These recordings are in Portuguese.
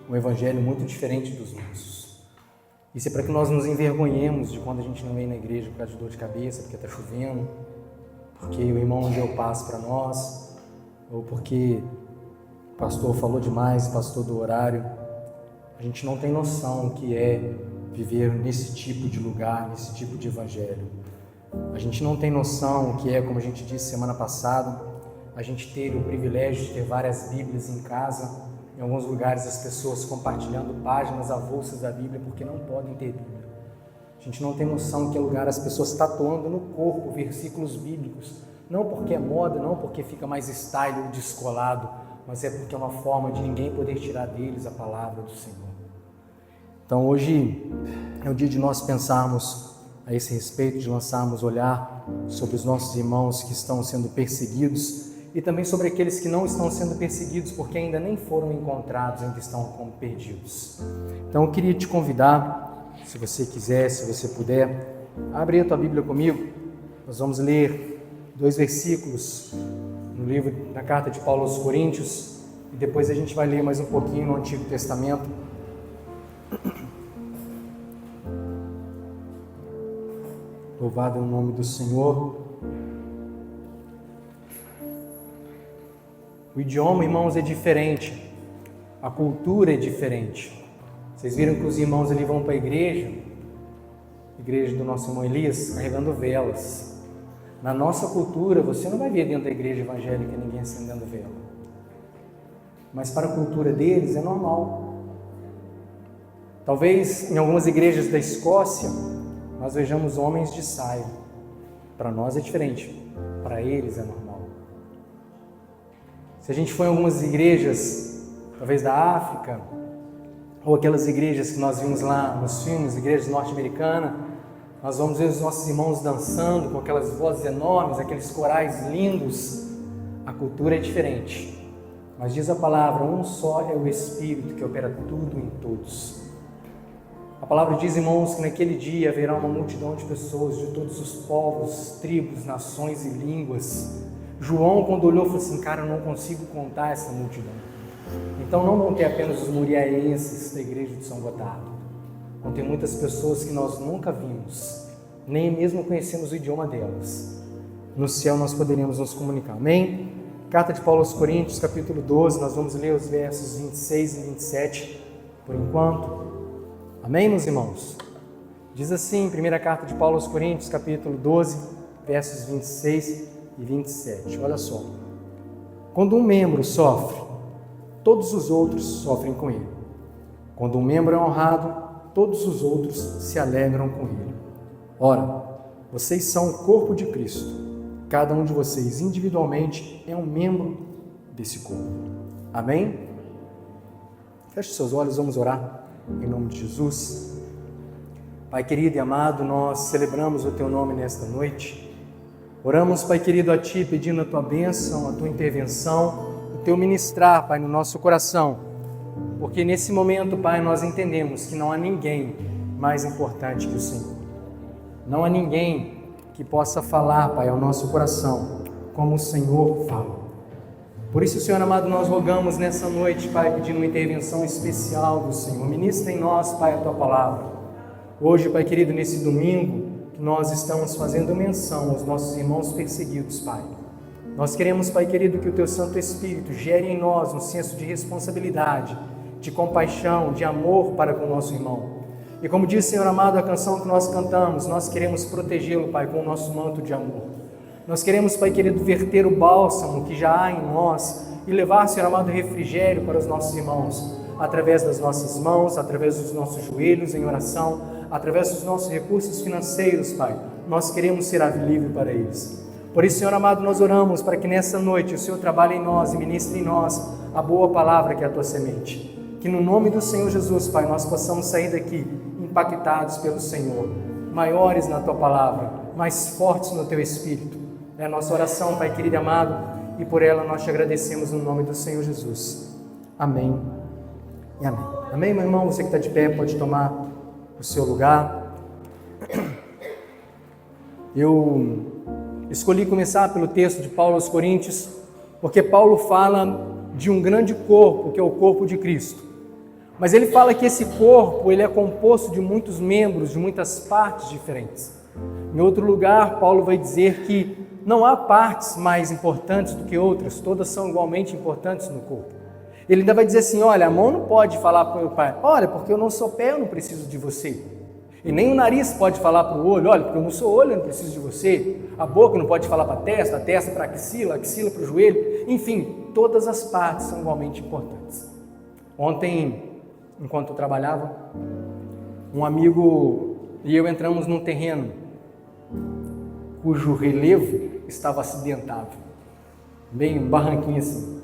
um evangelho muito diferente dos nossos. Isso é para que nós nos envergonhemos de quando a gente não vem na igreja por causa de dor de cabeça, porque está chovendo, porque o irmão não deu paz para nós, ou porque o pastor falou demais, o pastor do horário. A gente não tem noção o que é viver nesse tipo de lugar, nesse tipo de evangelho. A gente não tem noção o que é, como a gente disse semana passada, a gente ter o privilégio de ter várias Bíblias em casa. Em alguns lugares as pessoas compartilhando páginas avulsas da Bíblia porque não podem ter Bíblia. A gente não tem noção que é lugar as pessoas tatuando no corpo versículos bíblicos, não porque é moda, não porque fica mais style ou descolado, mas é porque é uma forma de ninguém poder tirar deles a palavra do Senhor. Então hoje é o dia de nós pensarmos a esse respeito, de lançarmos olhar sobre os nossos irmãos que estão sendo perseguidos e também sobre aqueles que não estão sendo perseguidos porque ainda nem foram encontrados, ainda estão como perdidos. Então eu queria te convidar, se você quiser, se você puder, abre a tua Bíblia comigo. Nós vamos ler 2 versículos no livro da carta de Paulo aos Coríntios e depois a gente vai ler mais um pouquinho no Antigo Testamento. Louvado é o nome do Senhor. O idioma, irmãos, é diferente. A cultura é diferente. Vocês viram que os irmãos ali vão para a igreja do nosso irmão Elias, carregando velas. Na nossa cultura, você não vai ver dentro da igreja evangélica ninguém acendendo vela. Mas para a cultura deles é normal. Talvez em algumas igrejas da Escócia nós vejamos homens de saia. Para nós é diferente, para eles é normal. Se a gente for em algumas igrejas, talvez da África, ou aquelas igrejas que nós vimos lá nos filmes, igrejas norte-americanas, nós vamos ver os nossos irmãos dançando com aquelas vozes enormes, aqueles corais lindos. A cultura é diferente. Mas diz a palavra, um só é o Espírito que opera tudo em todos. A palavra diz, irmãos, que naquele dia haverá uma multidão de pessoas de todos os povos, tribos, nações e línguas. João, quando olhou, falou assim, cara, eu não consigo contar essa multidão. Então não vão ter apenas os muriaenses da igreja de São Gotardo. Vão ter muitas pessoas que nós nunca vimos, nem mesmo conhecemos o idioma delas. No céu nós poderemos nos comunicar. Amém? Carta de Paulo aos Coríntios, capítulo 12, nós vamos ler os versos 26 e 27 por enquanto. Amém, meus irmãos? Diz assim, primeira carta de Paulo aos Coríntios, capítulo 12, versos 26 e 27. Olha só. Quando um membro sofre, todos os outros sofrem com ele. Quando um membro é honrado, todos os outros se alegram com ele. Ora, vocês são o corpo de Cristo. Cada um de vocês individualmente é um membro desse corpo. Amém? Feche seus olhos, vamos orar. Em nome de Jesus. Pai querido e amado, nós celebramos o Teu nome nesta noite. Oramos, Pai querido, a Ti, pedindo a Tua bênção, a Tua intervenção, o Teu ministrar, Pai, no nosso coração. Porque nesse momento, Pai, nós entendemos que não há ninguém mais importante que o Senhor. Não há ninguém que possa falar, Pai, ao nosso coração, como o Senhor fala. Por isso, Senhor amado, nós rogamos nessa noite, Pai, pedindo uma intervenção especial do Senhor. Ministra em nós, Pai, a Tua palavra. Hoje, Pai querido, nesse domingo, que nós estamos fazendo menção aos nossos irmãos perseguidos, Pai. Nós queremos, Pai querido, que o Teu Santo Espírito gere em nós um senso de responsabilidade, de compaixão, de amor para com o nosso irmão. E como diz, Senhor amado, a canção que nós cantamos, nós queremos protegê-lo, Pai, com o nosso manto de amor. Nós queremos, Pai querido, verter o bálsamo que já há em nós e levar, Senhor amado, refrigério para os nossos irmãos, através das nossas mãos, através dos nossos joelhos em oração, através dos nossos recursos financeiros, Pai. Nós queremos ser livre para eles. Por isso, Senhor amado, nós oramos para que nessa noite o Senhor trabalhe em nós e ministre em nós a boa palavra que é a Tua semente. Que no nome do Senhor Jesus, Pai, nós possamos sair daqui impactados pelo Senhor, maiores na Tua palavra, mais fortes no Teu Espírito. É a nossa oração, Pai querido e amado, e por ela nós te agradecemos no nome do Senhor Jesus. Amém e amém. Amém, meu irmão? Você que está de pé pode tomar o seu lugar. Eu escolhi começar pelo texto de Paulo aos Coríntios, porque Paulo fala de um grande corpo, que é o corpo de Cristo. Mas ele fala que esse corpo, ele é composto de muitos membros, de muitas partes diferentes. Em outro lugar, Paulo vai dizer que não há partes mais importantes do que outras, todas são igualmente importantes no corpo. Ele ainda vai dizer assim, olha, a mão não pode falar para o meu pai, olha, porque eu não sou pé, eu não preciso de você. E nem o nariz pode falar para o olho, olha, porque eu não sou olho, eu não preciso de você. A boca não pode falar para a testa para a axila para o joelho. Enfim, todas as partes são igualmente importantes. Ontem, enquanto eu trabalhava, um amigo e eu entramos num terreno cujo relevo estava acidentado, bem barranquinho assim.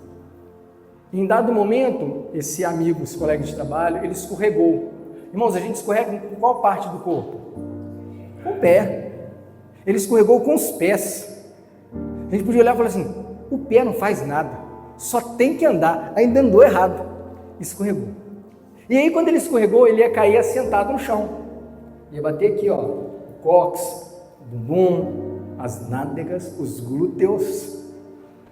E em dado momento, esse amigo, esse colega de trabalho, ele escorregou. Irmãos, a gente escorrega com qual parte do corpo? Com o pé. Ele escorregou com os pés. A gente podia olhar e falar assim, o pé não faz nada, só tem que andar, ainda andou errado. Escorregou. E aí quando ele escorregou, ele ia cair assentado no chão. Ia bater aqui, ó, o cóccix, o bumbum, as nádegas, os glúteos,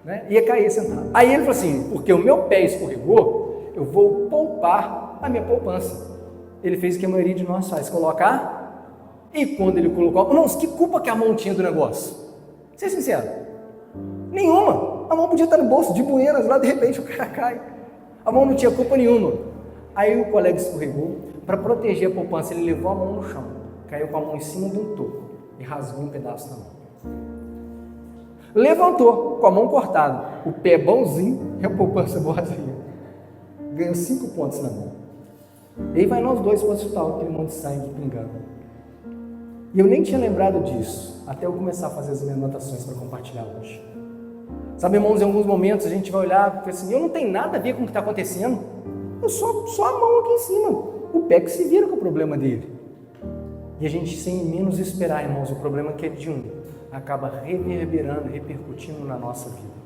né? Ia cair sentado. Aí ele falou assim, porque o meu pé escorregou, eu vou poupar a minha poupança. Ele fez o que a maioria de nós faz, colocar, e quando ele colocou, irmãos, que culpa que a mão tinha do negócio? Ser sincero, nenhuma. A mão podia estar no bolso de buenas, lá de repente o cara cai. A mão não tinha culpa nenhuma. Aí o colega escorregou, para proteger a poupança, ele levou a mão no chão, caiu com a mão em cima de um toco e rasgou um pedaço da mão. Levantou com a mão cortada, o pé bonzinho e a poupança boazinha. Ganhou 5 pontos na mão. E aí vai nós dois para o hospital, aquele monte de sangue pingando. E eu nem tinha lembrado disso, até eu começar a fazer as minhas anotações para compartilhar hoje. Sabe, irmãos, em alguns momentos a gente vai olhar e falar assim, eu não tenho nada a ver com o que está acontecendo, eu só a mão aqui em cima, o pé que se vira com o problema dele. E a gente, sem menos esperar, irmãos, o problema que é de um, acaba reverberando, repercutindo na nossa vida.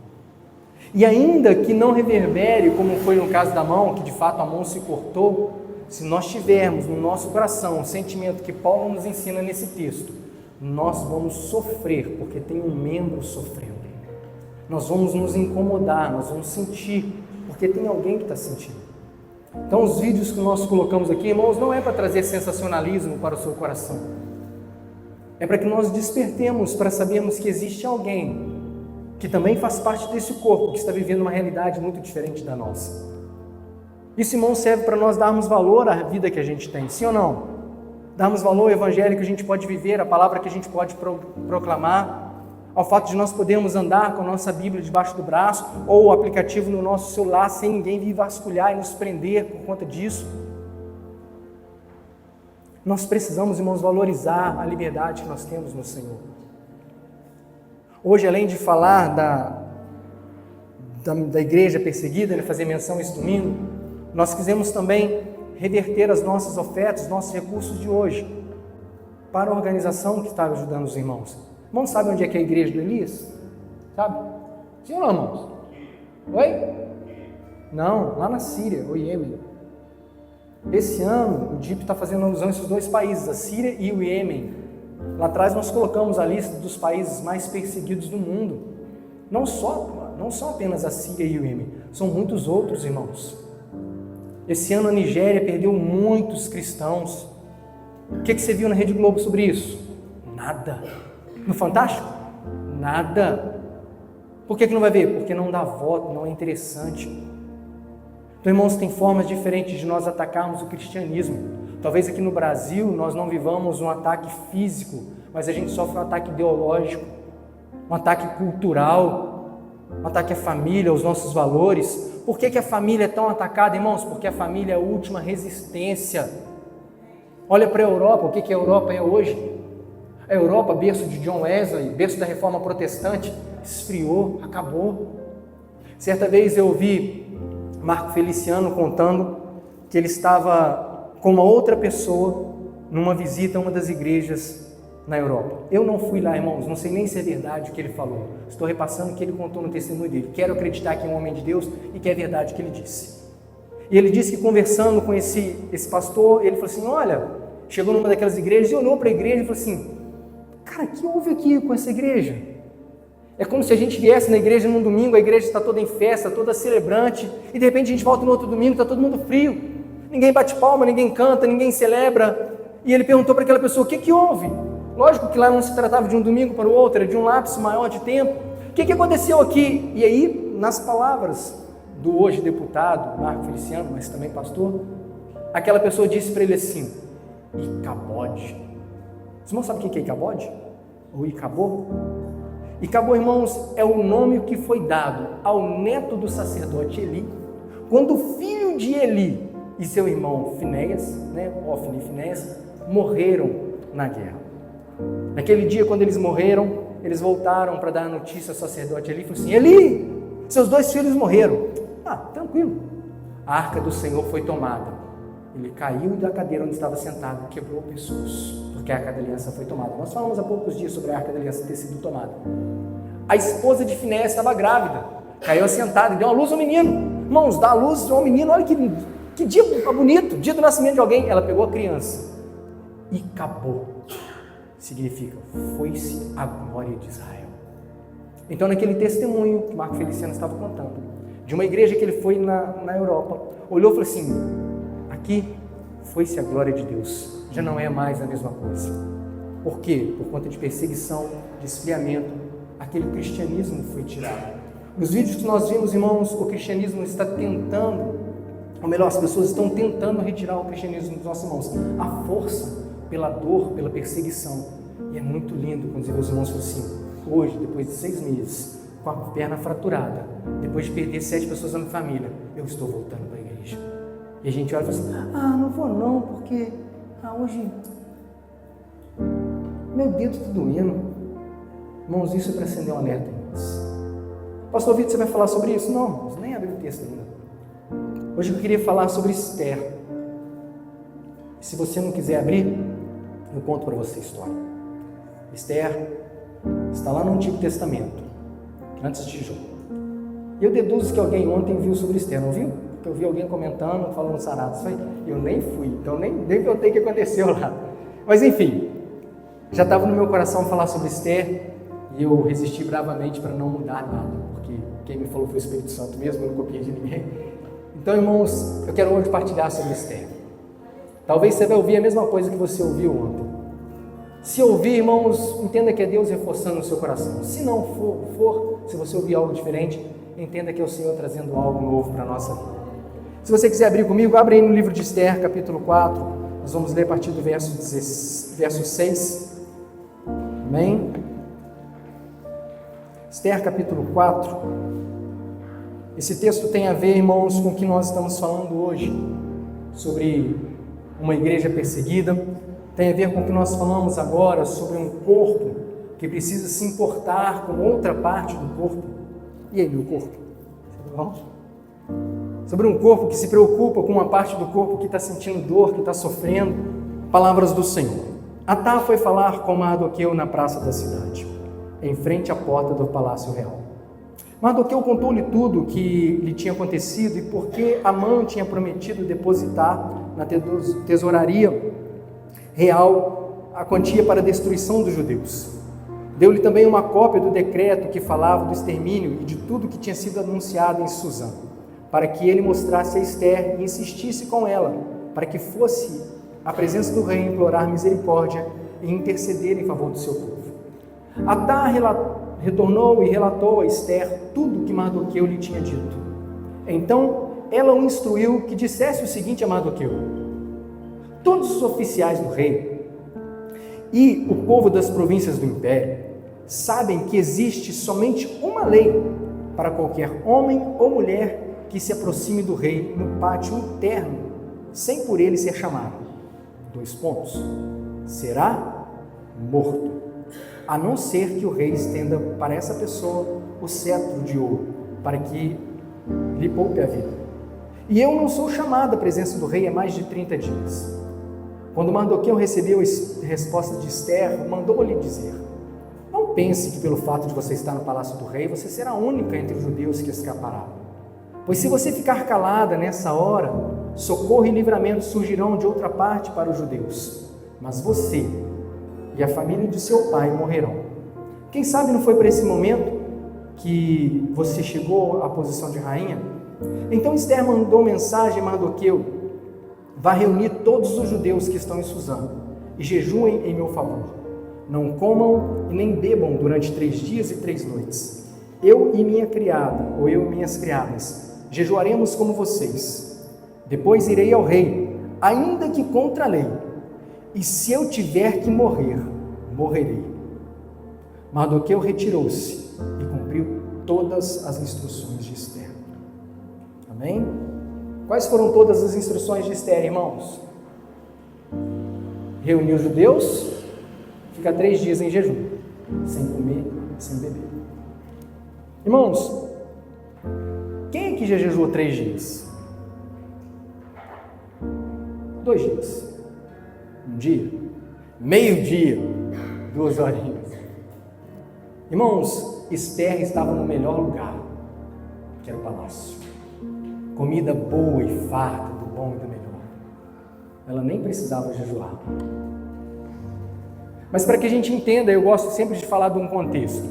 E ainda que não reverbere, como foi no caso da mão, que de fato a mão se cortou, se nós tivermos no nosso coração o sentimento que Paulo nos ensina nesse texto, nós vamos sofrer, porque tem um membro sofrendo. Nós vamos nos incomodar, nós vamos sentir, porque tem alguém que está sentindo. Então os vídeos que nós colocamos aqui, irmãos, não é para trazer sensacionalismo para o seu coração. É para que nós despertemos, para sabermos que existe alguém que também faz parte desse corpo, que está vivendo uma realidade muito diferente da nossa. Isso, irmão, serve para nós darmos valor à vida que a gente tem, sim ou não? Darmos valor ao evangelho que a gente pode viver, a palavra que a gente pode proclamar, ao fato de nós podermos andar com a nossa Bíblia debaixo do braço, ou o aplicativo no nosso celular, sem ninguém vir vasculhar e nos prender por conta disso. Nós precisamos, irmãos, valorizar a liberdade que nós temos no Senhor. Hoje, além de falar da igreja perseguida, fazer menção esse domingo, nós quisemos também reverter as nossas ofertas, os nossos recursos de hoje, para a organização que está ajudando os irmãos. Irmãos, sabe onde é que é a igreja do Elias? Sabe? Sim ou não, irmãos? Oi? Não, lá na Síria, o Iêmen. Esse ano, o DIP está fazendo alusão a esses dois países, a Síria e o Iêmen. Lá atrás nós colocamos a lista dos países mais perseguidos do mundo. Não só apenas a Síria e o Iêmen, são muitos outros, irmãos. Esse ano a Nigéria perdeu muitos cristãos. O que você viu na Rede Globo sobre isso? Nada. No Fantástico? Nada. Por que não vai ver? Porque não dá voto, não é interessante. Então, irmãos, tem formas diferentes de nós atacarmos o cristianismo. Talvez aqui no Brasil nós não vivamos um ataque físico, mas a gente sofre um ataque ideológico, um ataque cultural, um ataque à família, aos nossos valores. Por que a família é tão atacada, irmãos? Porque a família é a última resistência. Olha para a Europa, o que a Europa é hoje? A Europa, berço de John Wesley, berço da Reforma Protestante, esfriou, acabou. Certa vez eu ouvi Marco Feliciano contando que ele estava com uma outra pessoa numa visita a uma das igrejas na Europa. Eu não fui lá, irmãos, não sei nem se é verdade o que ele falou. Estou repassando o que ele contou no testemunho dele. Quero acreditar que é um homem de Deus e que é verdade o que ele disse. E ele disse que conversando com esse pastor, ele falou assim, olha, chegou numa daquelas igrejas e olhou para a igreja e falou assim, cara, o que houve aqui com essa igreja? É como se a gente viesse na igreja num domingo, a igreja está toda em festa, toda celebrante, e de repente a gente volta no outro domingo, está todo mundo frio. ninguém bate palma, ninguém canta, ninguém celebra. E ele perguntou para aquela pessoa: o que houve? Lógico que lá não se tratava de um domingo para o outro, era de um lapso maior de tempo. O que aconteceu aqui? E aí, nas palavras do hoje deputado Marco Feliciano, mas também pastor, aquela pessoa disse para ele assim: Icabode. Os irmãos sabem o que é Icabode? Ou Icabô? Icabô, irmãos, é o nome que foi dado ao neto do sacerdote Eli, quando o filho de Eli e seu irmão Finéias, Ofni e Finéias, morreram na guerra. Naquele dia, quando eles morreram, eles voltaram para dar a notícia ao sacerdote Eli e falaram assim: Eli, seus 2 filhos morreram. Tranquilo. A arca do Senhor foi tomada. Ele caiu da cadeira onde estava sentado, quebrou o pescoço, porque a arca da aliança foi tomada. Nós falamos há poucos dias sobre a arca da aliança ter sido tomada. A esposa de Finéias estava grávida, caiu assentada e deu à luz ao menino. Irmãos, dá à luz ao menino, olha que dia bonito, dia do nascimento de alguém. Ela pegou a criança e acabou. Significa, foi-se a glória de Israel. Então, naquele testemunho que Marco Feliciano estava contando, de uma igreja que ele foi na Europa, olhou e falou assim: aqui foi-se a glória de Deus, já não é mais a mesma coisa. Por quê? Por conta de perseguição, de esfriamento, aquele cristianismo foi tirado. Nos vídeos que nós vimos, irmãos, o cristianismo está tentando, ou melhor, as pessoas estão tentando retirar o cristianismo dos nossos irmãos, a força pela dor, pela perseguição. E é muito lindo quando os irmãos falam assim: hoje, depois de 6 meses, com a perna fraturada, depois de perder 7 pessoas na minha família, eu estou voltando para a igreja. E a gente olha e fala assim: não vou não, porque hoje meu dedo está doendo. Irmãos, isso é para acender um alerta em nós. Pastor Vitor, você vai falar sobre isso? Não, irmãos, nem abri o texto ainda. Hoje eu queria falar sobre Esther. Se você não quiser abrir, eu conto para você a história. Esther está lá no Antigo Testamento, antes de Jó. Eu deduzo que alguém ontem viu sobre Esther, não viu? Porque eu vi alguém comentando, falando sarados. Eu nem fui, então nem contei o que aconteceu lá. Mas enfim, já estava no meu coração falar sobre Esther, e eu resisti bravamente para não mudar nada, porque quem me falou foi o Espírito Santo mesmo, eu não copiei de ninguém. Então, irmãos, eu quero hoje partilhar sobre Esther. Talvez você vai ouvir a mesma coisa que você ouviu ontem. Se ouvir, irmãos, entenda que é Deus reforçando o seu coração. Se não for, se você ouvir algo diferente, entenda que é o Senhor trazendo algo novo para a nossa vida. Se você quiser abrir comigo, abre aí no livro de Esther, capítulo 4. Nós vamos ler a partir do verso 6. Amém? Esther, capítulo 4. Esse texto tem a ver, irmãos, com o que nós estamos falando hoje, sobre uma igreja perseguida. Tem a ver com o que nós falamos agora sobre um corpo que precisa se importar com outra parte do corpo. E aí, meu corpo? Tudo bom? Sobre um corpo que se preocupa com uma parte do corpo que está sentindo dor, que está sofrendo. Palavras do Senhor. Atá foi falar com Mardoqueu na praça da cidade, em frente à porta do palácio real. Mardoqueu contou-lhe tudo o que lhe tinha acontecido e por que Amã tinha prometido depositar na tesouraria real a quantia para a destruição dos judeus. Deu-lhe também uma cópia do decreto que falava do extermínio e de tudo que tinha sido anunciado em Susã, para que ele mostrasse a Esther e insistisse com ela, para que fosse à presença do rei implorar misericórdia e interceder em favor do seu povo. Atá retornou e relatou a Esther tudo o que Mardoqueu lhe tinha dito. Então ela o instruiu que dissesse o seguinte a Mardoqueu: todos os oficiais do rei e o povo das províncias do império sabem que existe somente uma lei para qualquer homem ou mulher que se aproxime do rei no pátio interno, sem por ele ser chamado. 2 pontos. Será morto, a não ser que o rei estenda para essa pessoa o cetro de ouro, para que lhe poupe a vida. E eu não sou chamado à presença do rei há mais de 30 dias. Quando Mardoqueu recebeu a resposta de Esther, mandou-lhe dizer: não pense que pelo fato de você estar no palácio do rei, você será a única entre os judeus que escapará. Pois se você ficar calada nessa hora, socorro e livramento surgirão de outra parte para os judeus, mas você e a família de seu pai morrerão. Quem sabe não foi por esse momento que você chegou à posição de rainha? Então Esther mandou mensagem a Mardoqueu vá reunir todos os judeus que estão em Suzã e jejuem em meu favor. Não comam e nem bebam durante 3 dias e 3 noites. Eu e minha criada, ou eu e minhas criadas, jejuaremos como vocês. Depois irei ao rei, ainda que contra a lei. E se eu tiver que morrer, morrerei. Mardoqueu retirou-se e cumpriu todas as instruções de Ester. Amém? Quais foram todas as instruções de Ester, irmãos? Reunir os judeus, ficar 3 dias em jejum, sem comer, sem beber. Irmãos, quem aqui já jejuou 3 dias? 2 dias? 1 dia? Meio dia? 2 horinhas? Irmãos, Ester estava no melhor lugar, que era o palácio. Comida boa e farta, do bom e do melhor. Ela nem precisava jejuar. Mas para que a gente entenda, eu gosto sempre de falar de um contexto.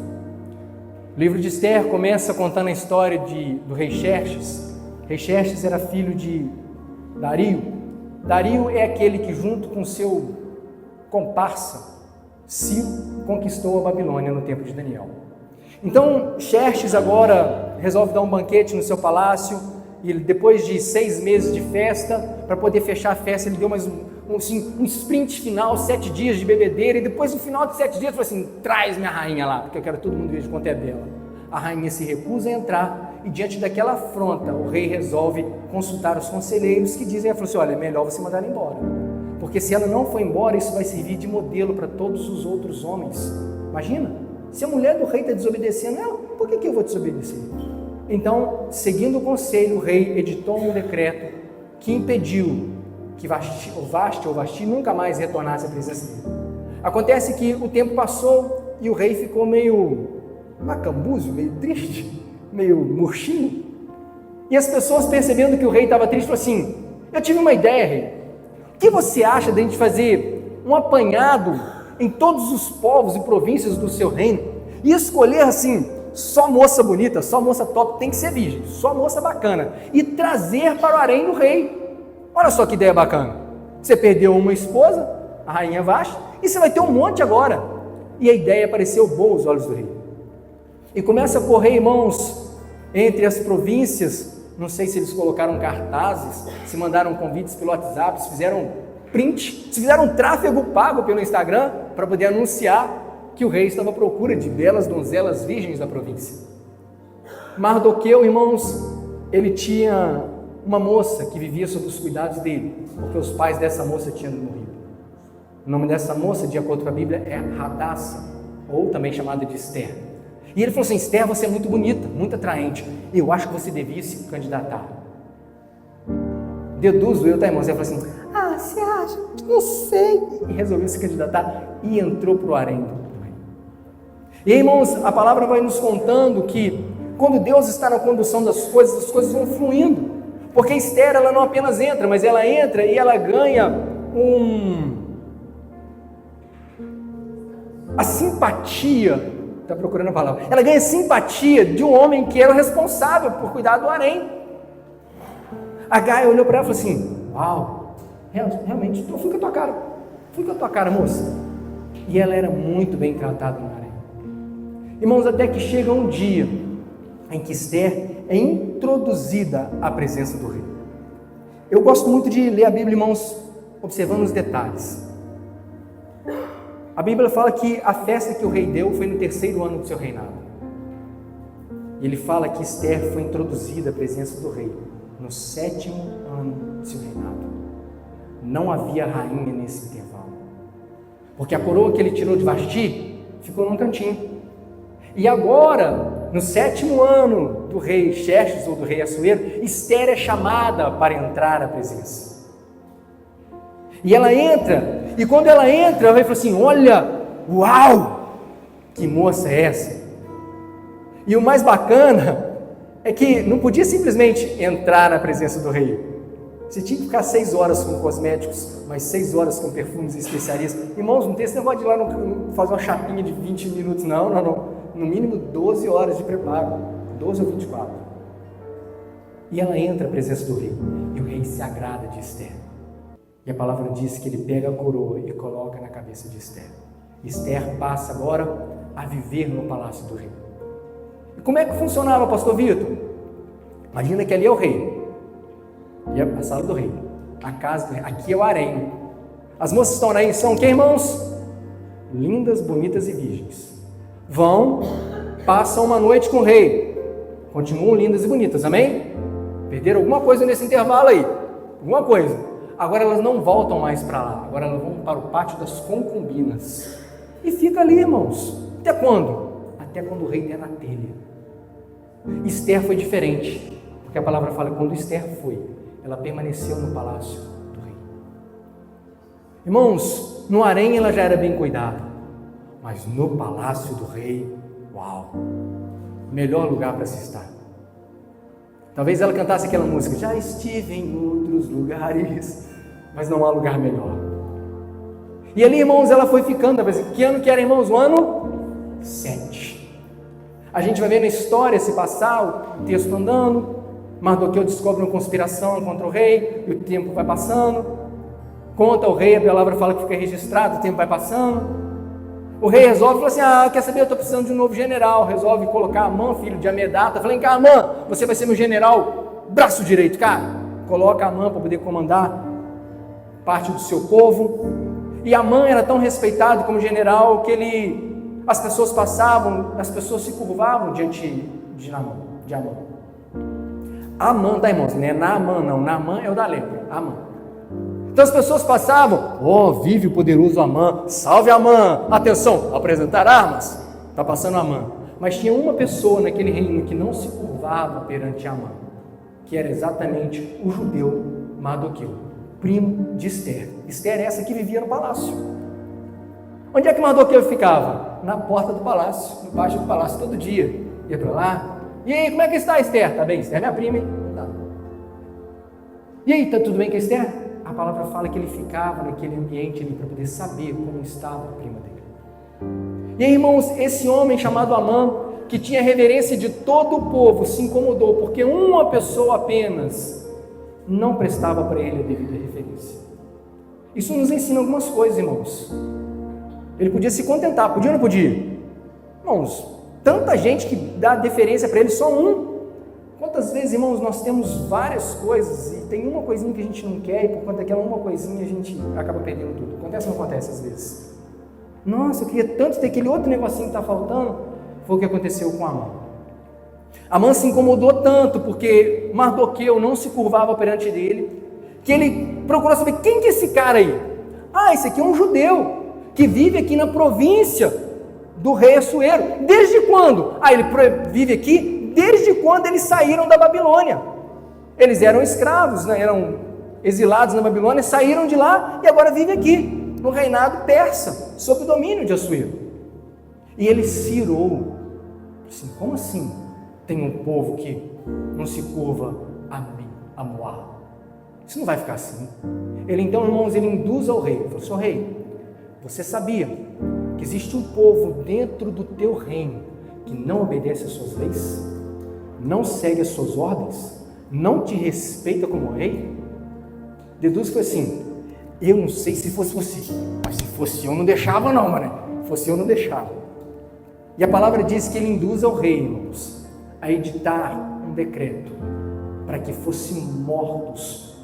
O livro de Ester começa contando a história do rei Xerxes. Rei Xerxes era filho de Dario. Dario é aquele que, junto com seu comparsa, Ciro, conquistou a Babilônia no tempo de Daniel. Então, Xerxes agora resolve dar um banquete no seu palácio, e depois de 6 meses de festa, para poder fechar a festa, ele deu mais um sprint final, 7 dias de bebedeira, e depois no final de 7 dias, falou assim: traz minha rainha lá, porque eu quero todo mundo ver de quanto é bela. A rainha se recusa a entrar, e diante daquela afronta, o rei resolve consultar os conselheiros, que dizem, falou assim: olha, é melhor você mandar ela embora, porque se ela não for embora, isso vai servir de modelo para todos os outros homens. Imagina, se a mulher do rei está desobedecendo ela, por que eu vou desobedecer? Então, seguindo o conselho, o rei editou um decreto que impediu que Vasti nunca mais retornasse à presença dele. Acontece que o tempo passou e o rei ficou meio macambúzio, meio triste, meio murchinho. E as pessoas, percebendo que o rei estava triste, falaram assim: eu tive uma ideia, rei. O que você acha de a gente fazer um apanhado em todos os povos e províncias do seu reino e escolher assim, só moça bonita, só moça top, tem que ser virgem, só moça bacana, e trazer para o harém do rei? Olha só que ideia bacana. Você perdeu uma esposa, a rainha Vasti, e você vai ter um monte agora. E a ideia pareceu boa aos olhos do rei. E começa a correr, irmãos, entre as províncias. Não sei se eles colocaram cartazes, se mandaram convites pelo WhatsApp, se fizeram print, se fizeram um tráfego pago pelo Instagram para poder anunciar que o rei estava à procura de belas donzelas virgens da província. Mardoqueu, irmãos, ele tinha uma moça que vivia sob os cuidados dele, porque os pais dessa moça tinham morrido. O nome dessa moça, de acordo com a Bíblia, é Hadassa, ou também chamada de Ester. E ele falou assim: Ester, você é muito bonita, muito atraente, eu acho que você devia se candidatar. Deduzo eu, tá, irmão? Você falou assim: você acha? Não sei. E resolveu se candidatar e entrou para o harém do rei. E aí, irmãos, a palavra vai nos contando que quando Deus está na condução das coisas, as coisas vão fluindo. Porque Ester, ela não apenas entra, mas ela entra e ela ganha a simpatia, está procurando a palavra, ela ganha simpatia de um homem que era o responsável por cuidar do harém. A Gaia olhou para ela e falou assim: uau, realmente, então fui com a tua cara, moça. E ela era muito bem tratada no harém. Irmãos, até que chega um dia em que Ester é introduzida à presença do rei. Eu gosto muito de ler a Bíblia, irmãos, observando os detalhes. A Bíblia fala que a festa que o rei deu foi no 3º ano do seu reinado. Ele fala que Ester foi introduzida à presença do rei no 7º ano do seu reinado. Não havia rainha nesse intervalo, porque a coroa que ele tirou de Vasti ficou num cantinho. E agora, no 7º ano do rei Xerxes, ou do rei Assuero, Ester é chamada para entrar à presença. E ela entra, e quando ela entra, o rei fala assim: olha, uau, que moça é essa? E o mais bacana é que não podia simplesmente entrar na presença do rei. Você tinha que ficar 6 horas com cosméticos, mais 6 horas com perfumes e especiarias. Irmãos, não tem esse negócio de ir lá fazer uma chapinha de 20 minutos, não. No mínimo 12 horas de preparo, 12 ou 24. E ela entra à presença do rei, e o rei se agrada de Ester. E a palavra diz que ele pega a coroa e coloca na cabeça de Ester. Esther passa agora a viver no palácio do rei. E como é que funcionava, pastor Vitor? Imagina que ali é o rei. E a sala do rei. A casa do rei. Aqui é o harém. As moças estão aí, são quem, irmãos? Lindas, bonitas e virgens. Vão, passam uma noite com o rei. Continuam lindas e bonitas, amém? Perderam alguma coisa nesse intervalo aí. Alguma coisa. Agora elas não voltam mais para lá. Agora elas vão para o pátio das concubinas. E fica ali, irmãos. Até quando? Até quando o rei der na telha. Esther foi diferente. Porque a palavra fala que quando Esther foi, ela permaneceu no palácio do rei. Irmãos, no harém ela já era bem cuidada. Mas no palácio do rei, uau! Melhor lugar para se estar. Talvez ela cantasse aquela música, já estive em outros lugares, mas não há lugar melhor. E ali, irmãos, ela foi ficando, que ano que era, irmãos? O ano 7. A gente vai ver na história se passar, o texto andando, Mardoqueu descobre uma conspiração contra o rei, e o tempo vai passando, conta ao rei, a palavra fala que fica registrado, o tempo vai passando. O rei resolve, fala assim, quer saber, eu estou precisando de um novo general. Resolve colocar Amã, filho de Amedata. Falei, cá, Amã, você vai ser meu general, braço direito, cara. Coloca Amã para poder comandar parte do seu povo. E Amã era tão respeitado como general que as pessoas passavam, as pessoas se curvavam diante de Amã. Amã, tá, irmãos? Não é Naamã, não. Naamã é o da lepra. Amã. Então as pessoas passavam, vive o poderoso Amã, salve Amã, atenção, apresentar armas, está passando Amã. Mas tinha uma pessoa naquele reino que não se curvava perante Amã, que era exatamente o judeu Mardoqueu, primo de Esther. Esther é essa que vivia no palácio. Onde é que Mardoqueu ficava? Na porta do palácio, no pátio do palácio, todo dia. Ia para lá, e aí, como é que está Esther? Está bem, Esther é minha prima, hein? Tá. E aí, está tudo bem com a Esther? A palavra fala que ele ficava naquele ambiente ali para poder saber como estava a prima dele. E aí, irmãos, esse homem chamado Amã, que tinha reverência de todo o povo, se incomodou, porque uma pessoa apenas não prestava para ele a devida referência. Isso nos ensina algumas coisas, irmãos. Ele podia se contentar, podia ou não podia? Irmãos, tanta gente que dá deferência para ele, só um. Quantas vezes, irmãos, nós temos várias coisas e tem uma coisinha que a gente não quer e por conta daquela uma coisinha a gente acaba perdendo tudo. Acontece ou não acontece às vezes? Nossa, eu queria tanto ter aquele outro negocinho que está faltando. Foi o que aconteceu com Amã. Amã se incomodou tanto porque Mardoqueu não se curvava perante dele, que ele procurou saber quem que é esse cara aí. Esse aqui é um judeu que vive aqui na província do rei Assuero. Desde quando? Ele vive aqui desde quando eles saíram da Babilônia. Eles eram escravos, né? Eram exilados na Babilônia, saíram de lá e agora vivem aqui, no reinado persa, sob o domínio de Assuero. E ele se irou. Assim, como assim tem um povo que não se curva a mim, a Moá? Isso não vai ficar assim. Ele então, irmãos, ele induz ao rei. Ele falou, senhor rei, você sabia que existe um povo dentro do teu reino que não obedece às suas leis? Não segue as suas ordens, não te respeita como rei? Deduz que foi assim, eu não sei se fosse você, mas se fosse eu não deixava não, mano. Se fosse eu não deixava. E a palavra diz que ele induz ao rei, irmãos, a editar um decreto para que fossem mortos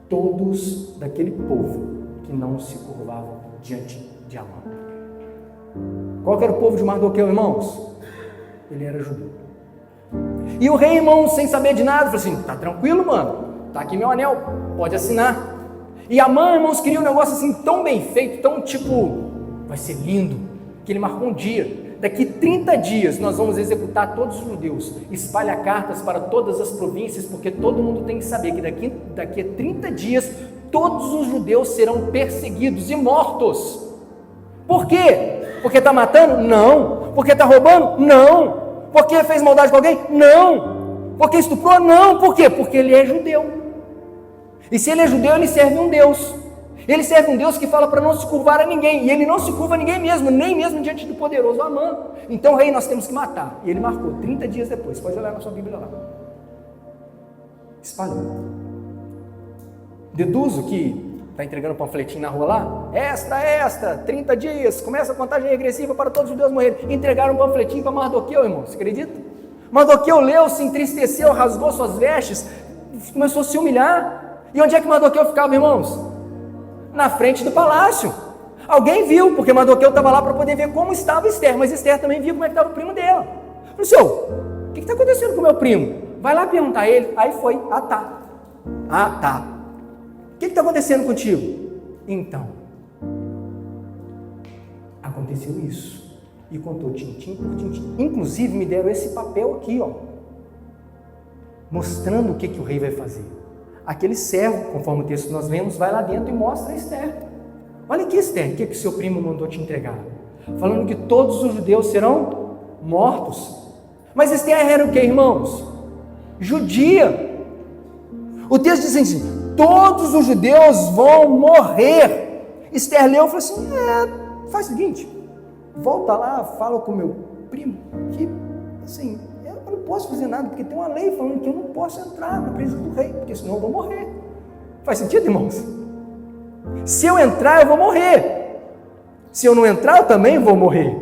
todos daquele povo que não se curvavam diante de Amã. Qual que era o povo de Mardoqueu, irmãos? Ele era judeu. E o rei, irmão, sem saber de nada, falou assim, tá tranquilo, mano, tá aqui meu anel, pode assinar. E Amã, irmãos, queria um negócio assim, tão bem feito, tão tipo, vai ser lindo, que ele marcou um dia, daqui 30 dias nós vamos executar todos os judeus, espalha cartas para todas as províncias, porque todo mundo tem que saber que daqui a 30 dias, todos os judeus serão perseguidos e mortos. Por quê? Porque está matando? Não. Porque está roubando? Não. Porque fez maldade com alguém? Não. Porque estuprou? Não. Por quê? Porque ele é judeu. E se ele é judeu, ele serve um Deus. Ele serve um Deus que fala para não se curvar a ninguém. E ele não se curva a ninguém mesmo, nem mesmo diante do poderoso Amã. Então, rei, nós temos que matar. E ele marcou 30 dias depois. Pode olhar na sua Bíblia lá. Espalhou. Deduzo que Está entregando panfletinho na rua lá? Extra, 30 dias, começa a contagem regressiva para todos os judeus morrerem. Entregaram um panfletinho para Mardoqueu, irmão, você acredita? Mardoqueu leu, se entristeceu, rasgou suas vestes, começou a se humilhar. E onde é que Mardoqueu ficava, irmãos? Na frente do palácio. Alguém viu, porque Mardoqueu estava lá para poder ver como estava Esther, mas Esther também viu como é que estava o primo dela. Falou, senhor, o que está acontecendo com o meu primo? Vai lá perguntar a ele. Aí foi, tá. O que está acontecendo contigo? Então, aconteceu isso. E contou tintim por tintim. Inclusive me deram esse papel aqui, ó, mostrando o que o rei vai fazer. Aquele servo, conforme o texto que nós lemos, vai lá dentro e mostra a Esther. Olha aqui, Esther, o que o seu primo mandou te entregar? Falando que todos os judeus serão mortos. Mas Esther era o que, irmãos? Judia. O texto diz assim, todos os judeus vão morrer. Esther leu e falou assim, faz o seguinte, volta lá, fala com meu primo, que assim, eu não posso fazer nada, porque tem uma lei falando que eu não posso entrar na presença do rei, porque senão eu vou morrer. Faz sentido, irmãos? Se eu entrar, eu vou morrer. Se eu não entrar, eu também vou morrer.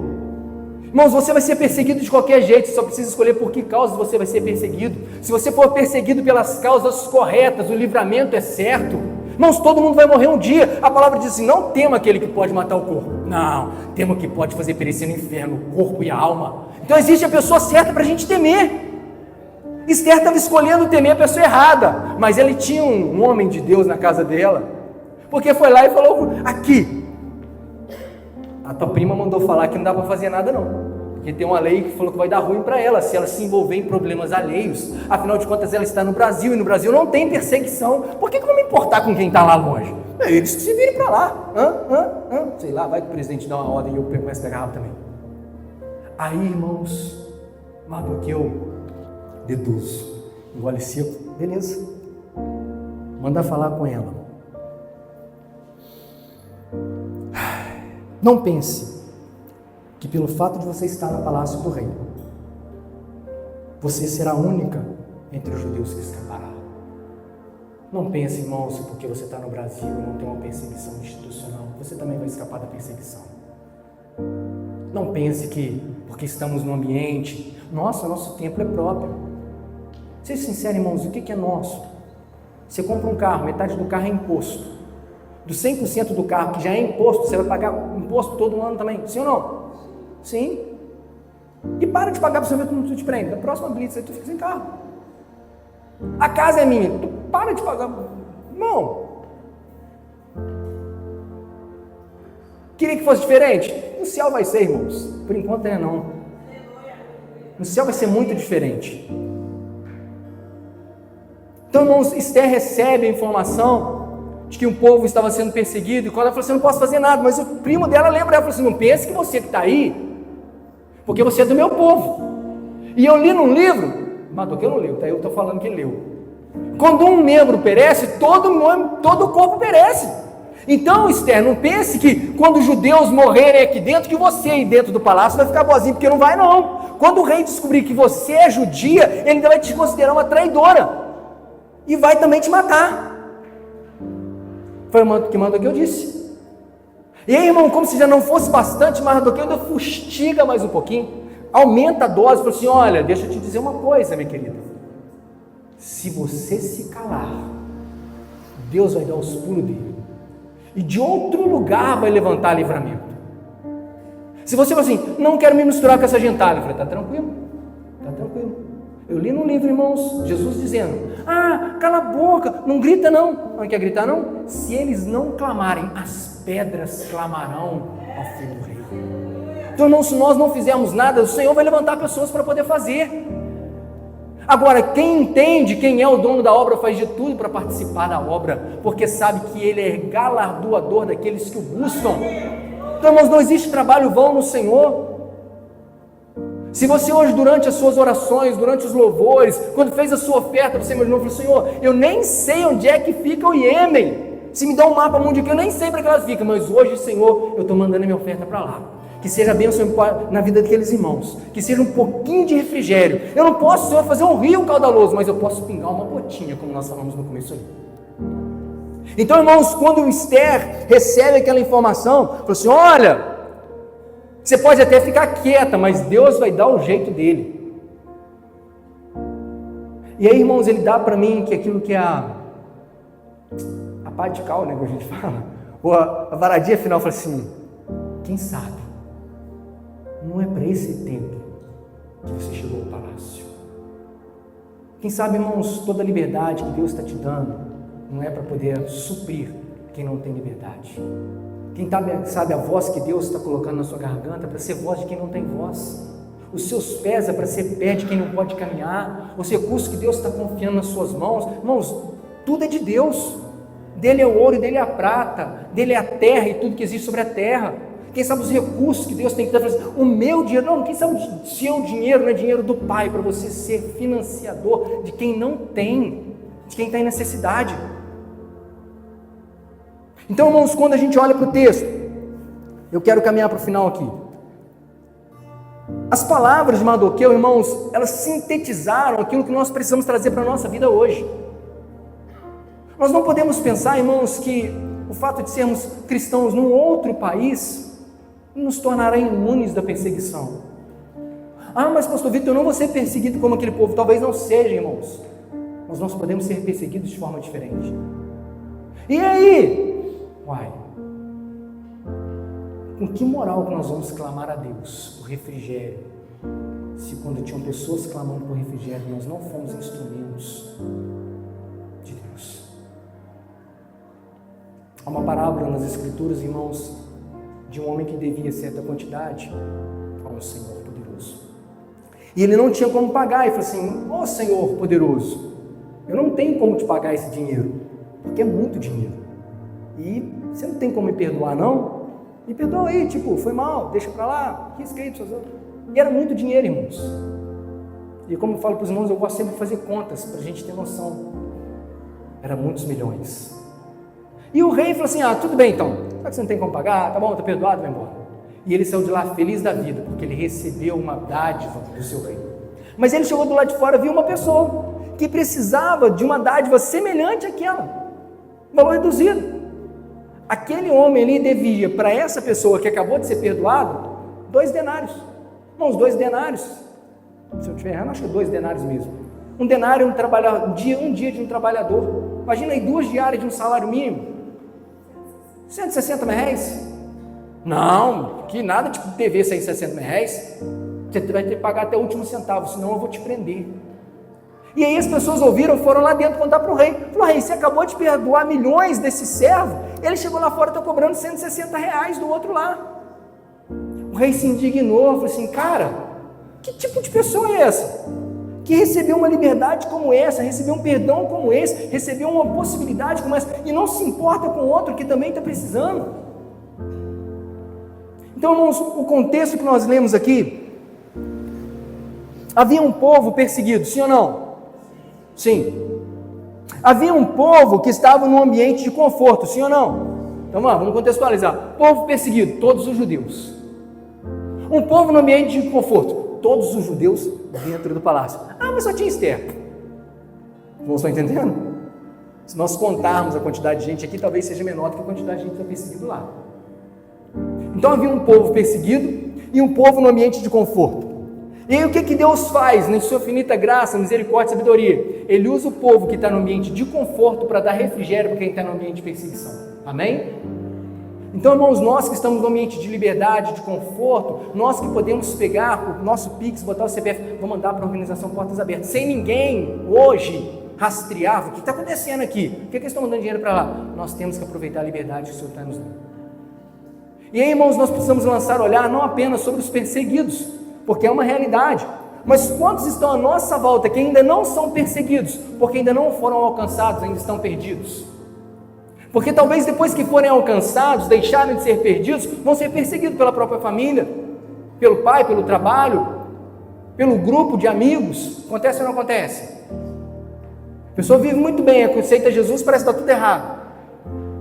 Irmãos, você vai ser perseguido de qualquer jeito, você só precisa escolher por que causas você vai ser perseguido. Se você for perseguido pelas causas corretas, o livramento é certo. Irmãos, todo mundo vai morrer um dia. A palavra diz assim, não tema aquele que pode matar o corpo. Não, tema o que pode fazer perecer no inferno, o corpo e a alma. Então existe a pessoa certa para a gente temer. Esther estava escolhendo temer a pessoa errada, mas ele tinha um homem de Deus na casa dela, porque foi lá e falou, aqui, a tua prima mandou falar que não dá para fazer nada não, porque tem uma lei que falou que vai dar ruim para ela, se ela se envolver em problemas alheios, afinal de contas ela está no Brasil, e no Brasil não tem perseguição, por que eu vou me importar com quem está lá longe? É eles que se virem para lá, sei lá, vai que o presidente dá uma ordem e eu começo a pegar rabo também. Aí, irmãos, Mardoqueu deduz, engole seco, beleza, manda falar com ela. Não pense que pelo fato de você estar no palácio do rei, você será a única entre os judeus que escapará. Não pense, irmãos, que porque você está no Brasil e não tem uma perseguição institucional, você também vai escapar da perseguição. Não pense que porque estamos no ambiente, nosso templo é próprio. Seja sincero, irmãos, o que é nosso? Você compra um carro, metade do carro é imposto. Do 100% do carro que já é imposto, você vai pagar imposto todo ano também, sim ou não? Sim. E para de pagar para você ver como tu te prende. Na próxima blitz aí tu fica sem carro. A casa é minha, tu para de pagar. Irmão, queria que fosse diferente? No céu vai ser, irmãos. Por enquanto não. No céu vai ser muito diferente. Então, irmãos, Esther recebe a informação de que um povo estava sendo perseguido, e quando ela falou assim, eu não posso fazer nada, mas o primo dela lembra, ela falou assim, não pense que você que está aí, porque você é do meu povo. E eu li num livro, Mardoqueu não leu, tá? Eu estou falando que ele leu. Quando um membro perece, todo o corpo perece. Então, Esther, não pense que quando os judeus morrerem aqui dentro, que você aí dentro do palácio vai ficar boazinho, porque não vai não. Quando o rei descobrir que você é judia, ele ainda vai te considerar uma traidora, e vai também te matar. Foi o que Mardoqueu disse. E aí, irmão, como se já não fosse bastante, Mardoqueu ainda fustiga mais um pouquinho, aumenta a dose, fala assim, olha, deixa eu te dizer uma coisa, minha querida, se você se calar, Deus vai dar os pulos dele, e de outro lugar vai levantar livramento. Se você fala assim, não quero me misturar com essa gentalha, eu falei, tá tranquilo, eu li no livro, irmãos, Jesus dizendo, cala a boca, não grita não. Não quer gritar não? Se eles não clamarem, as pedras clamarão ao Filho do Rei. Então, irmãos, se nós não fizermos nada, o Senhor vai levantar pessoas para poder fazer. Agora, quem entende quem é o dono da obra, faz de tudo para participar da obra, porque sabe que Ele é galardoador daqueles que o buscam. Então, irmãos, não existe trabalho vão no Senhor. Se você hoje, durante as suas orações, durante os louvores, quando fez a sua oferta, você imaginou e falou, Senhor, eu nem sei onde é que fica o Iêmen, se me dá um mapa mundial, eu nem sei para que elas ficam, mas hoje, Senhor, eu estou mandando a minha oferta para lá, que seja bênção na vida daqueles irmãos, que seja um pouquinho de refrigério. Eu não posso, Senhor, fazer um rio caudaloso, mas eu posso pingar uma gotinha, como nós falamos no começo ali. Então, irmãos, quando Esther recebe aquela informação, falou assim: olha, você pode até ficar quieta, mas Deus vai dar o jeito dele. E aí, irmãos, ele dá para mim que aquilo que é a pá de cal, né, que a gente fala, ou a varadinha final, fala assim: quem sabe, não é para esse tempo que você chegou ao palácio. Quem sabe, irmãos, toda a liberdade que Deus está te dando não é para poder suprir quem não tem liberdade. Quem sabe a voz que Deus está colocando na sua garganta é para ser voz de quem não tem voz. Os seus pés é para ser pé de quem não pode caminhar. Os recursos que Deus está confiando nas suas mãos, irmãos, tudo é de Deus. Dele é o ouro e dele é a prata, dele é a terra e tudo que existe sobre a terra. Quem sabe os recursos que Deus tem que dar, o meu dinheiro, não, quem sabe o seu dinheiro não é dinheiro do Pai, para você ser financiador de quem não tem, de quem está em necessidade. Então, irmãos, quando a gente olha para o texto, eu quero caminhar para o final aqui. As palavras de Mardoqueu, irmãos, elas sintetizaram aquilo que nós precisamos trazer para a nossa vida hoje. Nós não podemos pensar, irmãos, que o fato de sermos cristãos num outro país nos tornará imunes da perseguição. Ah, mas pastor Vitor, eu não vou ser perseguido como aquele povo. Talvez não seja, irmãos, mas nós podemos ser perseguidos de forma diferente. E aí? Uai, com que moral que nós vamos clamar a Deus por refrigério, se quando tinham pessoas clamando por refrigério, nós não fomos instrumentos de Deus? Há uma parábola nas Escrituras, irmãos, de um homem que devia certa quantidade a um Senhor poderoso. E ele não tinha como pagar, e falou assim: ó Senhor poderoso, eu não tenho como te pagar esse dinheiro, porque é muito dinheiro. E você não tem como me perdoar, não? Me perdoa aí, tipo, foi mal, deixa pra lá, risca aí. E era muito dinheiro, irmãos. E como eu falo para os irmãos, eu gosto sempre de fazer contas, para a gente ter noção. Era muitos milhões. E o rei falou assim: ah, tudo bem então, já que você não tem como pagar, tá bom, tá perdoado, vai embora. E ele saiu de lá feliz da vida, porque ele recebeu uma dádiva do seu rei. Mas ele chegou do lado de fora e viu uma pessoa que precisava de uma dádiva semelhante àquela, valor reduzido. Aquele homem ali devia, para essa pessoa que acabou de ser perdoado, 2 denários. Irmãos, 2 denários. Se eu estiver errado, acho que é 2 denários mesmo. Um denário é um dia de um trabalhador. Imagina aí 2 diárias de um salário mínimo. 160 mil reais? Não, que nada de TV 160 mil reais. Você vai ter que pagar até o último centavo, senão eu vou te prender. E aí as pessoas ouviram, foram lá dentro contar para o rei. Falou: rei, você acabou de perdoar milhões desse servo, ele chegou lá fora e está cobrando 160 reais do outro lá. O rei se indignou, falou assim: cara, que tipo de pessoa é essa? Que recebeu uma liberdade como essa, recebeu um perdão como esse, recebeu uma possibilidade como essa, e não se importa com o outro que também está precisando. Então, irmãos, o contexto que nós lemos aqui, havia um povo perseguido, sim ou não? Sim. Havia um povo que estava num ambiente de conforto, sim ou não? Então vamos contextualizar. Povo perseguido, todos os judeus. Um povo no ambiente de conforto, todos os judeus dentro do palácio. Ah, mas só tinha Esther. Não estão entendendo? Se nós contarmos a quantidade de gente aqui, talvez seja menor do que a quantidade de gente que está perseguido lá. Então havia um povo perseguido e um povo no ambiente de conforto. E aí o que Deus faz, na sua infinita graça, misericórdia e sabedoria? Ele usa o povo que está no ambiente de conforto para dar refrigério para quem está no ambiente de perseguição. Amém? Então, irmãos, nós que estamos no ambiente de liberdade, de conforto, nós que podemos pegar o nosso Pix, botar o CPF, vamos mandar para a organização Portas Abertas, sem ninguém hoje rastrear o que está acontecendo aqui, por que eles estão mandando dinheiro para lá? Nós temos que aproveitar a liberdade que o Senhor está nos dando. E aí, irmãos, nós precisamos lançar o olhar não apenas sobre os perseguidos, porque é uma realidade, mas quantos estão à nossa volta que ainda não são perseguidos, porque ainda não foram alcançados, ainda estão perdidos? Porque talvez depois que forem alcançados, deixarem de ser perdidos, vão ser perseguidos pela própria família, pelo pai, pelo trabalho, pelo grupo de amigos. Acontece ou não acontece? A pessoa vive muito bem, aceita Jesus, parece que está tudo errado,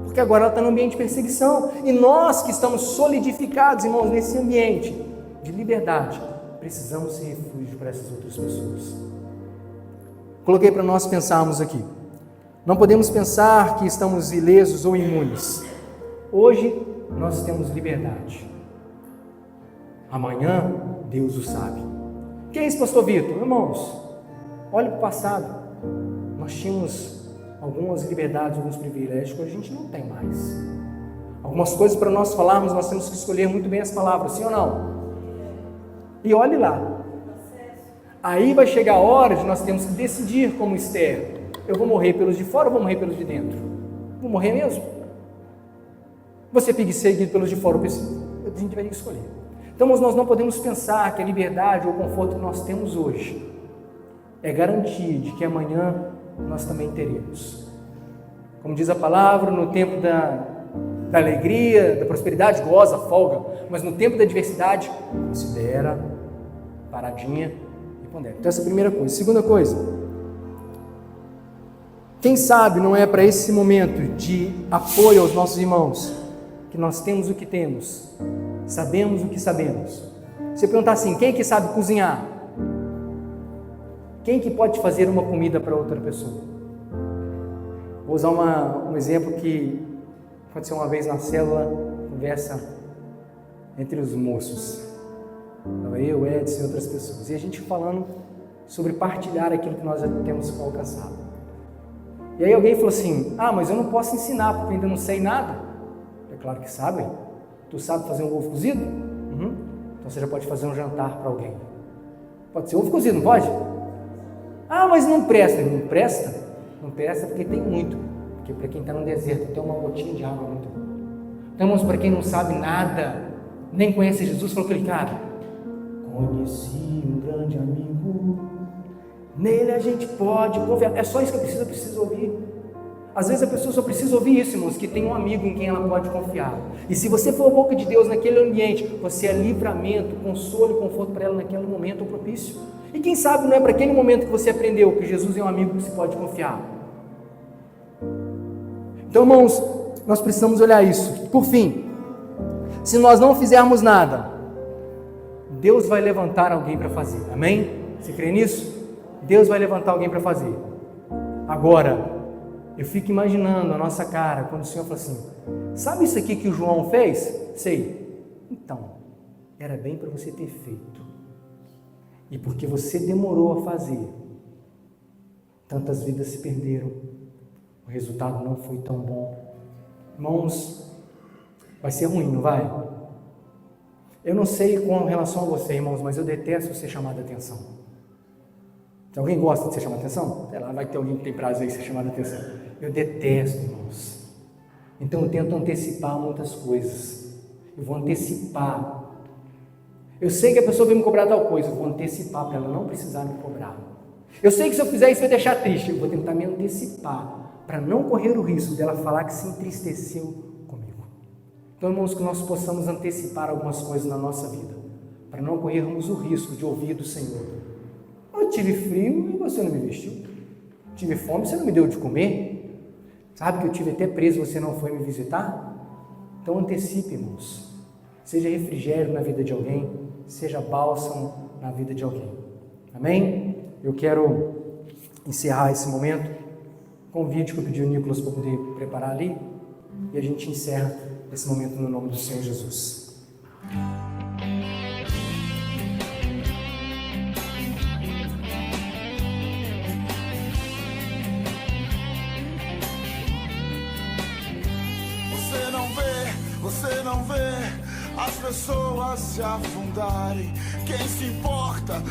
porque agora ela está no ambiente de perseguição. E nós que estamos solidificados, irmãos, nesse ambiente de liberdade, precisamos ser refúgio para essas outras pessoas. Coloquei para nós pensarmos aqui. Não podemos pensar que estamos ilesos ou imunes. Hoje nós temos liberdade. Amanhã Deus o sabe. Que é isso, pastor Vitor? Irmãos, olhe para o passado. Nós tínhamos algumas liberdades, alguns privilégios que hoje a gente não tem mais. Algumas coisas para nós falarmos, nós temos que escolher muito bem as palavras, sim ou não? E olhe lá. Aí vai chegar a hora de nós temos que decidir como Esther. Eu vou morrer pelos de fora ou vou morrer pelos de dentro? Vou morrer mesmo? Você fica seguido pelos de fora, a gente vai ter que escolher. Então nós não podemos pensar que a liberdade ou o conforto que nós temos hoje é garantia de que amanhã nós também teremos. Como diz a palavra, no tempo da alegria, da prosperidade, goza, folga, mas no tempo da adversidade, considera, paradinha e pondera. Então essa é a primeira coisa. Segunda coisa, quem sabe não é para esse momento de apoio aos nossos irmãos que nós temos o que temos, sabemos o que sabemos. Se eu perguntar assim, quem que sabe cozinhar? Quem que pode fazer uma comida para outra pessoa? Vou usar um exemplo que aconteceu uma vez na célula, conversa entre os moços. Estava eu, Edson e outras pessoas. E a gente falando sobre partilhar aquilo que nós já temos alcançado. E aí alguém falou assim, mas eu não posso ensinar porque eu ainda não sei nada. É claro que sabe. Tu sabe fazer um ovo cozido? Uhum. Então você já pode fazer um jantar para alguém. Pode ser ovo cozido, não pode? Mas não presta. Não presta? Não presta porque tem muito. Porque para quem está no deserto, tem uma gotinha de água muito boa. Então, irmãos, para quem não sabe nada, nem conhece Jesus, falou aquele cara, conheci um grande amigo, nele a gente pode confiar. É só isso que eu preciso ouvir. Às vezes a pessoa só precisa ouvir isso, irmãos, que tem um amigo em quem ela pode confiar. E se você for a boca de Deus naquele ambiente, você é livramento, consolo e conforto para ela naquele momento propício. E quem sabe não é para aquele momento que você aprendeu que Jesus é um amigo que se pode confiar. Então, irmãos, nós precisamos olhar isso. Por fim, se nós não fizermos nada, Deus vai levantar alguém para fazer. Amém? Você crê nisso? Deus vai levantar alguém para fazer. Agora, eu fico imaginando a nossa cara quando o Senhor fala assim, sabe isso aqui que o João fez? Sei. Então, era bem para você ter feito. E porque você demorou a fazer, tantas vidas se perderam, o resultado não foi tão bom. Irmãos, vai ser ruim, não vai? Eu não sei com relação a você, irmãos, mas eu detesto ser chamado a atenção. Se alguém gosta de ser chamado a atenção, sei lá, vai ter alguém que tem prazer em ser chamado a atenção. Eu detesto, irmãos. Então eu tento antecipar muitas coisas. Eu vou antecipar. Eu sei que a pessoa vai me cobrar tal coisa, eu vou antecipar para ela não precisar me cobrar. Eu sei que se eu fizer isso vai deixar triste, eu vou tentar me antecipar para não correr o risco dela falar que se entristeceu comigo. Então, irmãos, que nós possamos antecipar algumas coisas na nossa vida, para não corrermos o risco de ouvir do Senhor. Eu tive frio e você não me vestiu. Tive fome, você não me deu de comer. Sabe que eu tive até preso e você não foi me visitar? Então antecipe, irmãos. Seja refrigério na vida de alguém, seja bálsamo na vida de alguém. Amém? Eu quero encerrar esse momento com o vídeo que eu pedi ao Nicolas para poder preparar ali e a gente encerra esse momento no nome do Senhor Jesus. Você não vê as pessoas se afundarem. Quem se importa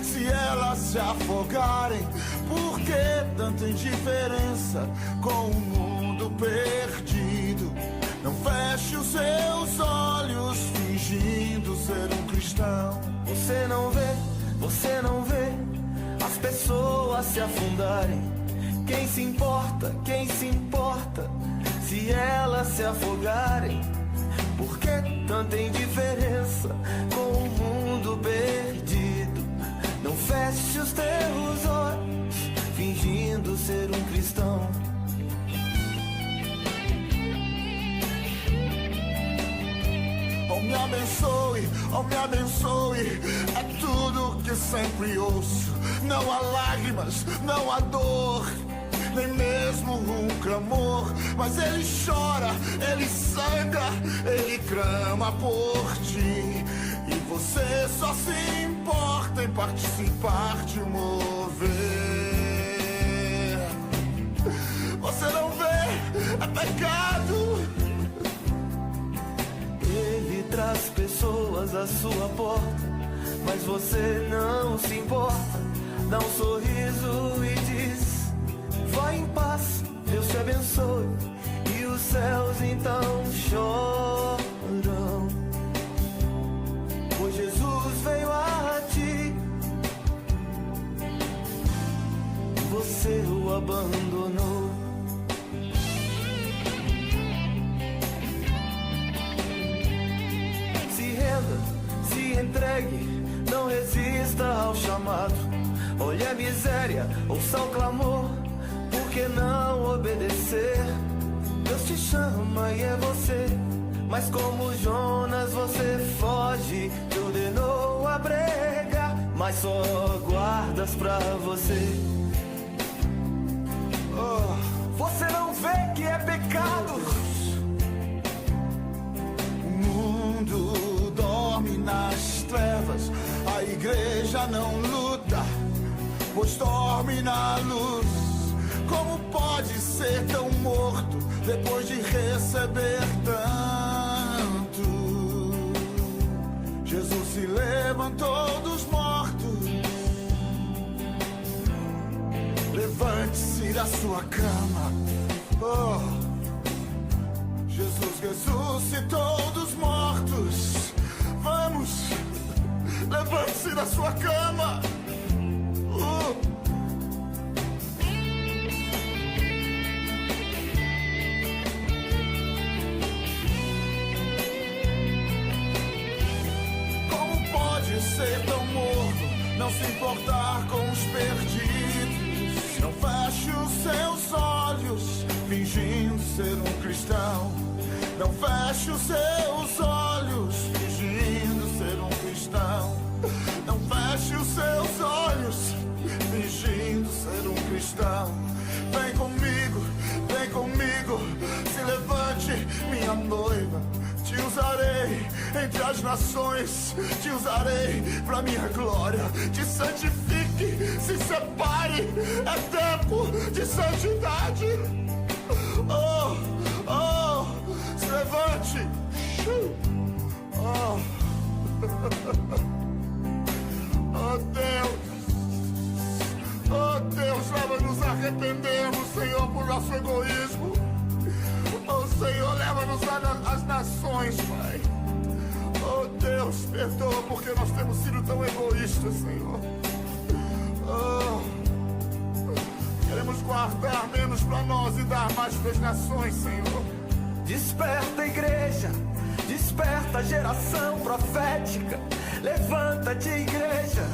se elas se afogarem? Por que tanta indiferença com o mundo perdido? Não feche os seus olhos fingindo ser um cristão. Você não vê as pessoas se afundarem. Quem se importa se elas se afogarem? Por que tanta indiferença com o mundo perdido? Não feche os teus olhos fingindo ser um cristão. Oh, me abençoe, é tudo que que sempre ouço. Não há lágrimas, não há dor, nem mesmo um clamor. Mas ele chora, ele sangra, ele clama por ti. E você só se importa em participar de mover. Você não vê, é pecado. Ele traz pessoas à sua porta, mas você não se importa. Dá um sorriso e diz: vai em paz, Deus te abençoe. E os céus então choram, pois Jesus veio a ti. Você o abandonou. Se renda, se entregue, não resista ao chamado. Olhe a miséria, ouça o clamor. Por que não obedecer? Deus te chama e é você. Mas como Jonas você foge, te ordenou a pregar, mas só guardas pra você. Você não vê que é pecado? O mundo dorme nas trevas, a igreja não luta, pois dorme na luz. Como pode ser tão morto depois de receber tanto? Jesus se levantou dos mortos. Levante-se da sua cama. Jesus ressuscitou dos mortos. Vamos, levante-se da sua cama. Como pode ser tão morto, não se importar com os perdidos? Não feche os seus olhos, fingindo ser um cristão. Não feche os seus olhos, fingindo ser um cristão. Não feche os seus olhos, fingindo ser um cristão. Vem comigo, se levante, minha noiva. Te usarei entre as nações, te usarei pra minha glória. Te santifique, se separe, é tempo de santidade. Se levante. Deus, leva-nos a arrependermos, Senhor, por nosso egoísmo. Senhor, leva-nos às nações, Pai. Deus, perdoa porque nós temos sido tão egoístas, Senhor. Queremos guardar menos para nós e dar mais para as nações, Senhor. Desperta, igreja, desperta, geração profética. Levanta-te, igreja.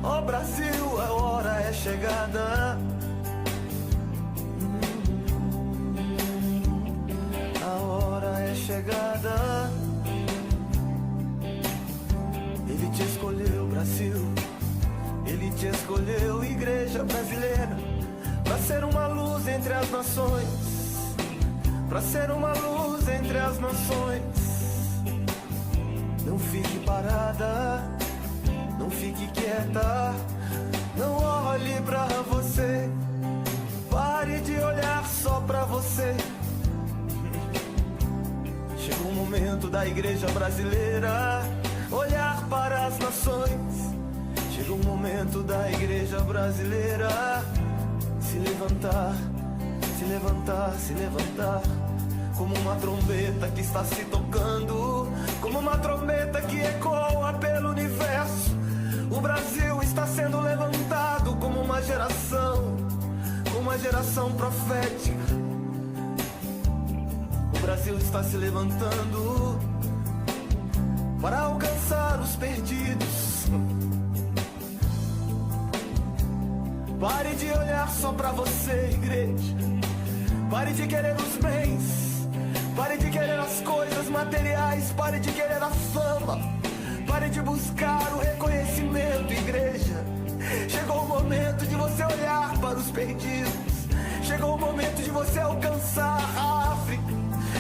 Ó Brasil, a hora é chegada. A hora é chegada. Ele te escolheu, Brasil. Ele te escolheu, igreja brasileira, pra ser uma luz entre as nações. Pra ser uma luz entre as nações. Não fique parada, não fique quieta, não olhe pra você. Pare de olhar só pra você. Chegou o momento da igreja brasileira olhar para as nações. Chegou o momento da igreja brasileira se levantar, se levantar, se levantar. Como uma trombeta que está se tocando, como uma trombeta que ecoa pelo universo. O Brasil está sendo levantado como uma geração profética. O Brasil está se levantando para alcançar os perdidos. Pare de olhar só pra você, igreja. Pare de querer os bens. Pare de querer as coisas materiais. Pare de querer a fama. Pare de buscar o reconhecimento, igreja. Chegou o momento de você olhar para os perdidos. Chegou o momento de você alcançar a África.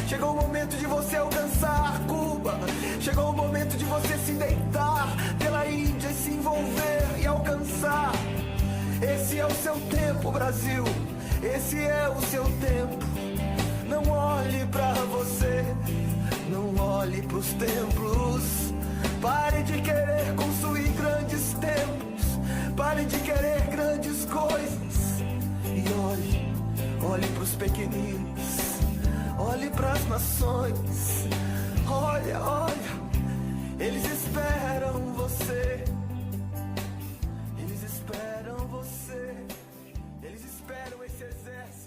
Chegou o momento de você alcançar Cuba. Chegou o momento de você se deitar pela Índia e se envolver e alcançar. Esse é o seu tempo, Brasil. Esse é o seu tempo. Não olhe pra você, não olhe pros templos. Pare de querer construir grandes templos. Pare de querer grandes coisas. E olhe pros pequeninos. Olhe pras nações. Olha, eles esperam você. Eles esperam você. Eles esperam esse exército.